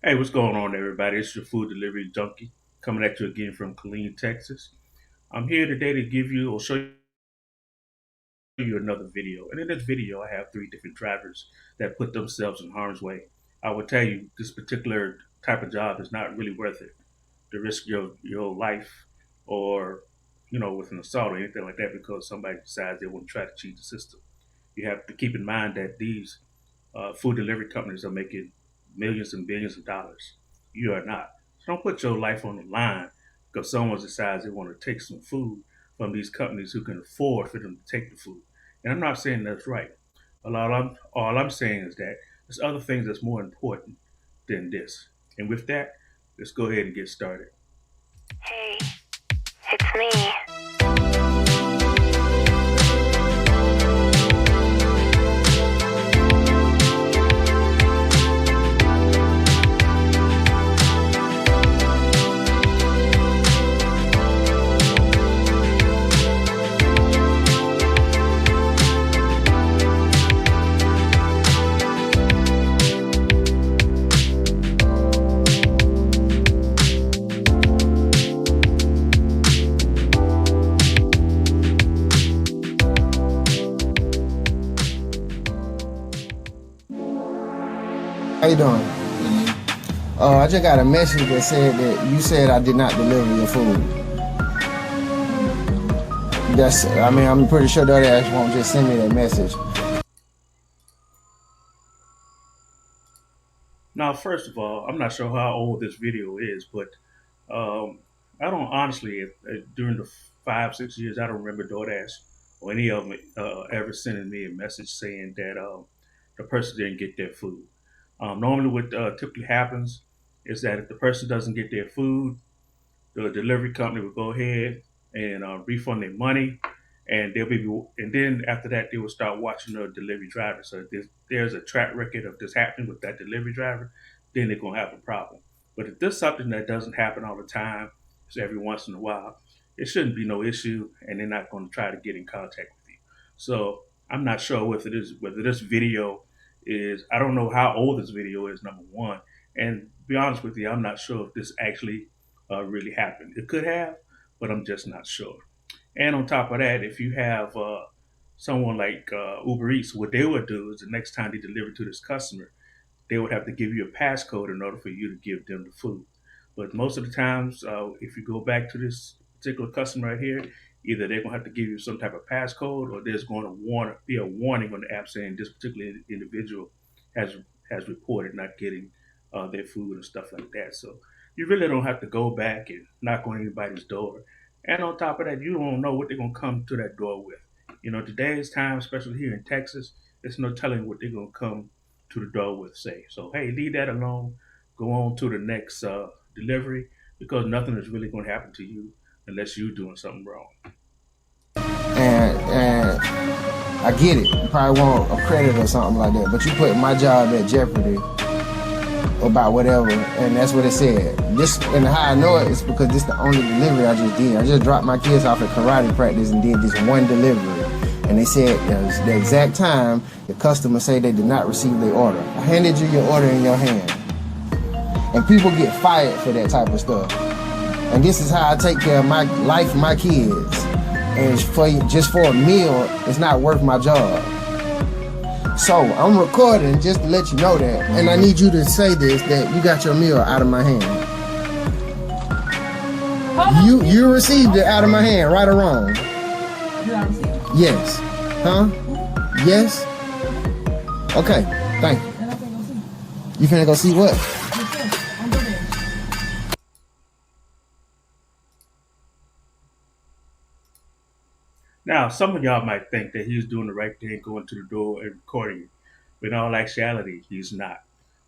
Hey, what's going on, everybody? It's your food delivery junkie coming at you again from Killeen, Texas. I'm here today to give you or show you another video. And in this video, I have three different drivers that put themselves in harm's way. I will tell you, this particular type of job is not really worth it. To risk your life or, with an assault or anything like that because somebody decides they want to try to cheat the system. You have to keep in mind that these food delivery companies are making millions and billions of dollars. You are not. So don't put your life on the line because someone decides they want to take some food from these companies who can afford for them to take the food. And I'm not saying that's right. All I'm saying is that there's other things that's more important than this. And with that, let's go ahead and get started. Hey, it's me. How you doing? I just got a message that said that you said I did not deliver your food. I'm pretty sure that ass won't just send me that message. Now, first of all, I'm not sure how old this video is, but um, I don't honestly, during the 5, 6 years, I don't remember DoorDash or any of them ever sending me a message saying that the person didn't get their food. Normally, what typically happens is that if the person doesn't get their food, the delivery company will go ahead and refund their money, and and then after that, they will start watching the delivery driver. So if there's a track record of this happening with that delivery driver, then they're gonna have a problem. But if there's something that doesn't happen all the time, it's every once in a while, it shouldn't be no issue, and they're not going to try to get in contact with you. So I'm not sure whether this video is. I don't know how old this video is. Number one, and to be honest with you, I'm not sure if this actually really happened. It could have, but I'm just not sure. And on top of that, if you have someone like Uber Eats, what they would do is the next time they deliver to this customer, they would have to give you a passcode in order for you to give them the food. But most of the times, if you go back to this particular customer right here, either they're going to have to give you some type of passcode, or there's going to be a warning on the app saying this particular individual has has reported not getting their food and stuff like that. So you really don't have to go back and knock on anybody's door. And on top of that, you don't know what they're going to come to that door with. Today's time, especially here in Texas, there's no telling what they're going to come to the door with say. So hey, leave that alone. Go on to the next delivery because nothing is really going to happen to you unless you're doing something wrong. And I get it. You probably want a credit or something like that, but you put my job at jeopardy about whatever, and that's what it said. This, and how I know it is because this is the only delivery I just did. I just dropped my kids off at karate practice and did this one delivery. And they said the exact time the customer say they did not receive their order. I handed you your order in your hand. And people get fired for that type of stuff. And this is how I take care of my life, my kids. And just for a meal, it's not worth my job. So I'm recording just to let you know that. And I need you to say this, that you got your meal out of my hand. You received it out of my hand, right or wrong? Yes. Huh? Yes? Okay, thank you. You finna go see what? Now, some of y'all might think that he's doing the right thing, going to the door and recording it. But in all actuality, he's not.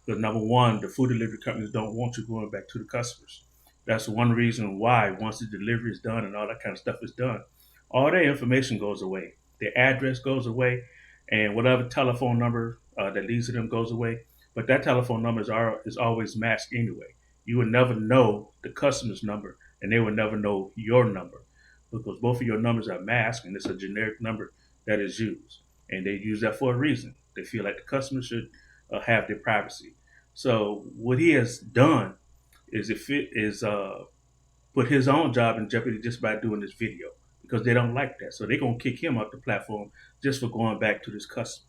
Because number one, the food delivery companies don't want you going back to the customers. That's one reason why once the delivery is done and all that kind of stuff is done, all their information goes away. Their address goes away, and whatever telephone number that leads to them goes away. But that telephone number is always masked anyway. You would never know the customer's number, and they would never know your number because both of your numbers are masked, and it's a generic number that is used. And they use that for a reason. They feel like the customer should have their privacy. So what he has done is if it is put his own job in jeopardy just by doing this video because they don't like that. So they're gonna kick him off the platform just for going back to this customer.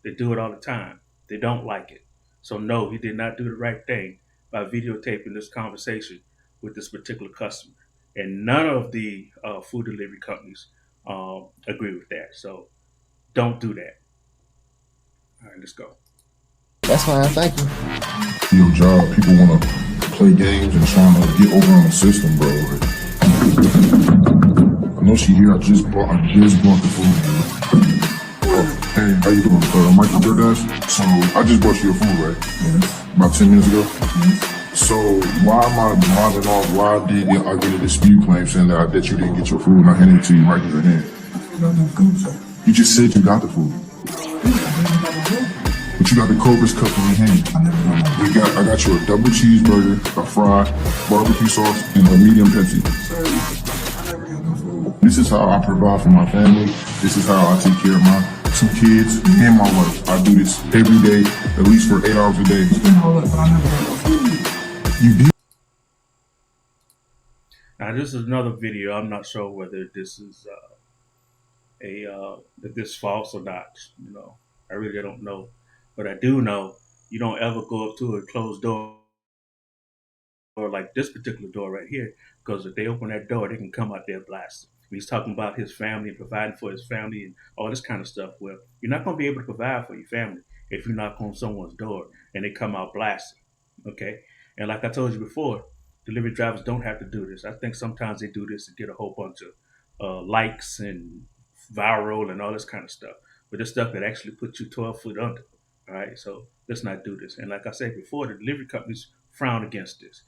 They do it all the time. They don't like it. So no, he did not do the right thing by videotaping this conversation with this particular customer. And none of the food delivery companies agree with that. So don't do that. All right, let's go. That's fine, thank you. Your job, people want to play games and trying to get over on the system, bro. Like, I know she here. I just brought the food. Hey, how you doing? Michael DoorDash. So I just brought you your food, right? Yes. About 10 minutes ago. So why am I bothering off? Why did I get a dispute claim saying that you didn't get your food and I handed it to you right in your hand? You just said you got the food. But you got the Cobra's cup in your hand. I got you a double cheeseburger, a fry, barbecue sauce, and a medium Pepsi. This is how I provide for my family. This is how I take care of my 2 kids and my wife. I do this every day, at least for 8 hours a day. You did. Now this is another video. I'm not sure whether this is if this is false or not. You know, I really don't know, but I do know you don't ever go up to a closed door like this particular door right here, because if they open that door, they can come out there blasting. He's talking about his family and providing for his family and all this kind of stuff. Well, you're not going to be able to provide for your family if you knock on someone's door and they come out blasting. Okay, and like I told you before, delivery drivers don't have to do this. I think sometimes they do this to get a whole bunch of likes and viral and all this kind of stuff. But this stuff that actually puts you 12 foot under. All right, so let's not do this. And like I said before, the delivery companies frown against this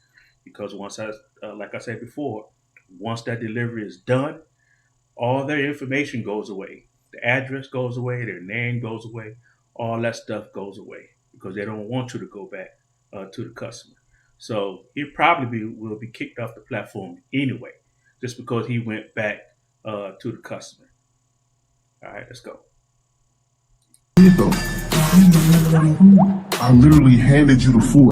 because like I said before, once that delivery is done, all their information goes away. The address goes away, their name goes away, all that stuff goes away because they don't want you to go back to the customer. So he probably will be kicked off the platform anyway, just because he went back to the customer. All right, let's go. Though. I literally handed you the food.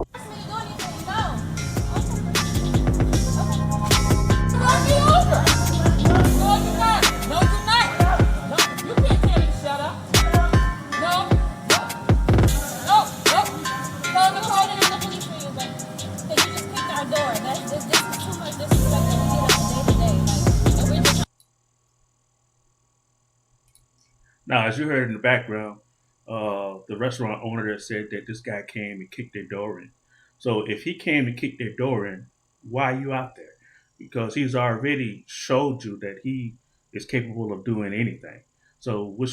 Now, as you heard in the background, the restaurant owner that said that this guy came and kicked their door in. So if he came and kicked their door in, why are you out there? Because he's already showed you that he is capable of doing anything. So what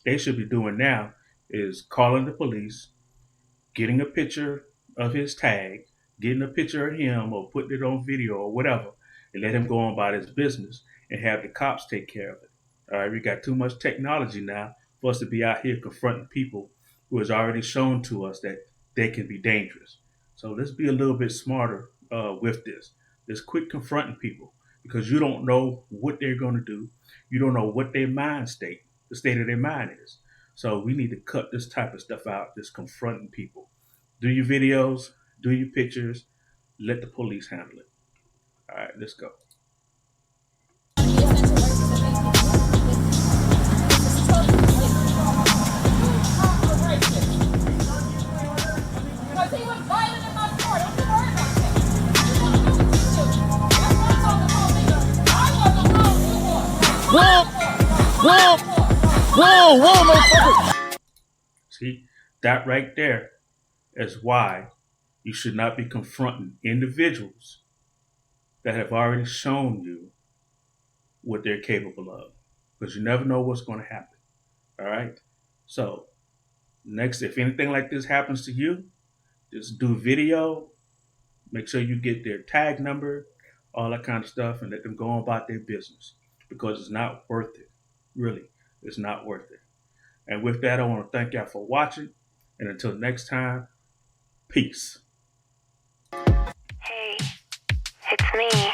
they should be doing now is calling the police, getting a picture of his tag, getting a picture of him or putting it on video or whatever, and let him go on about his business and have the cops take care of it. All right, we got too much technology now for us to be out here confronting people who has already shown to us that they can be dangerous. So let's be a little bit smarter with this. Let's quit confronting people because you don't know what they're going to do. You don't know what their the state of their mind is. So we need to cut this type of stuff out, just confronting people. Do your videos, do your pictures, let the police handle it. All right, let's go. Whoa, whoa, whoa, motherfucker. See, that right there is why you should not be confronting individuals that have already shown you what they're capable of. Because you never know what's going to happen. All right? So, next, if anything like this happens to you, just do video, make sure you get their tag number, all that kind of stuff, and let them go on about their business. Because it's not worth it. Really, it's not worth it. And with that, I want to thank y'all for watching. And until next time, peace. Hey, it's me.